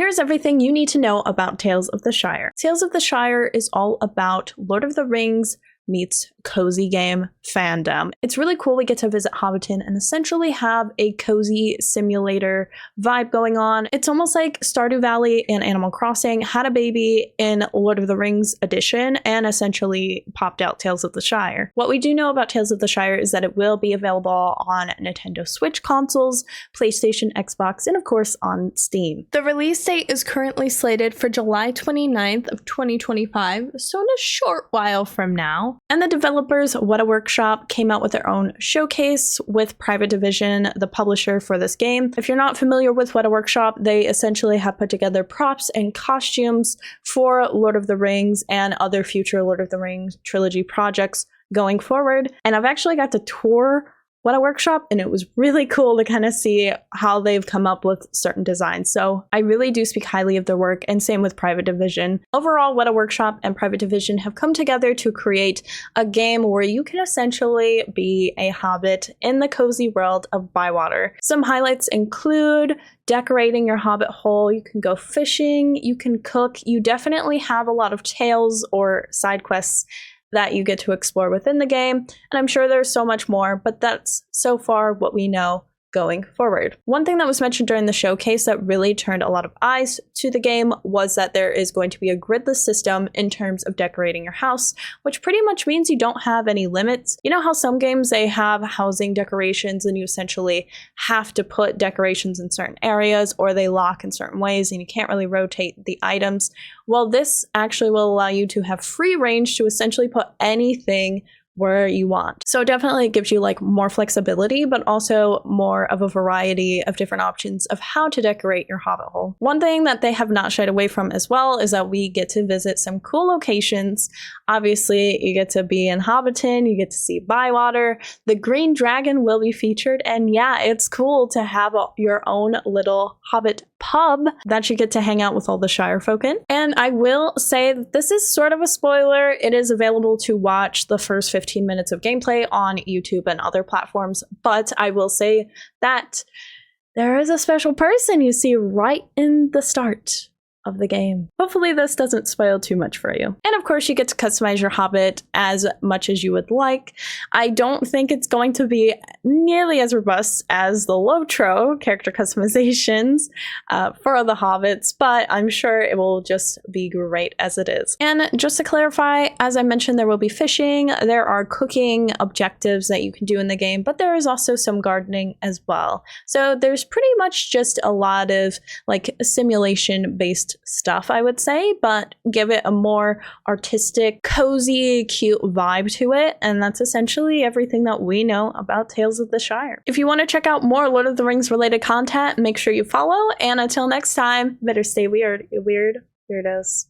here's everything you need to know about Tales of the Shire. Tales of the Shire is all about Lord of the Rings meets cozy game fandom. It's really cool. We get to visit Hobbiton and essentially have a cozy simulator vibe going on. It's almost like Stardew Valley and Animal Crossing had a baby in Lord of the Rings edition and essentially popped out Tales of the Shire. What we do know about Tales of the Shire is that it will be available on Nintendo Switch consoles, PlayStation, Xbox, and of course on Steam. The release date is currently slated for July 29th of 2025, so in a short while from now. And the developers, What a Workshop, came out with their own showcase with Private Division, the publisher for this game. If you're not familiar with What a Workshop, they essentially have put together props and costumes for Lord of the Rings and other future Lord of the Rings trilogy projects going forward. And I've actually got to tour What a Workshop, and it was really cool to kind of see how they've come up with certain designs. So I really do speak highly of their work, and same with Private Division. Overall, What a Workshop and Private Division have come together to create a game where you can essentially be a hobbit in the cozy world of Bywater. Some highlights include decorating your hobbit hole, you can go fishing, you can cook, you definitely have a lot of tales or side quests that you get to explore within the game, and I'm sure there's so much more, but that's so far what we know going forward. One thing that was mentioned during the showcase that really turned a lot of eyes to the game was that there is going to be a gridless system in terms of decorating your house, which pretty much means you don't have any limits. You know how some games they have housing decorations and you essentially have to put decorations in certain areas or they lock in certain ways and you can't really rotate the items? Well, this actually will allow you to have free range to essentially put anything where you want. So it definitely gives you like more flexibility, but also more of a variety of different options of how to decorate your hobbit hole. One thing that they have not shied away from as well is that we get to visit some cool locations. Obviously, you get to be in Hobbiton, you get to see Bywater, the Green Dragon will be featured, and yeah, it's cool to have your own little hobbit pub that you get to hang out with all the Shire folk in. And I will say that this is sort of a spoiler. It is available to watch the first 15 minutes of gameplay on YouTube and other platforms, but I will say that there is a special person you see right in the start of the game. Hopefully this doesn't spoil too much for you. And of course you get to customize your hobbit as much as you would like. I don't think it's going to be nearly as robust as the Lotro character customizations for the hobbits, but I'm sure it will just be great as it is. And just to clarify, as I mentioned, there will be fishing, there are cooking objectives that you can do in the game, but there is also some gardening as well. So there's pretty much just a lot of like simulation based stuff, I would say, but give it a more artistic, cozy, cute vibe to it. And that's essentially everything that we know about Tales of the Shire. If you want to check out more Lord of the Rings related content, make sure you follow. And until next time, better stay weird, you weird weirdos.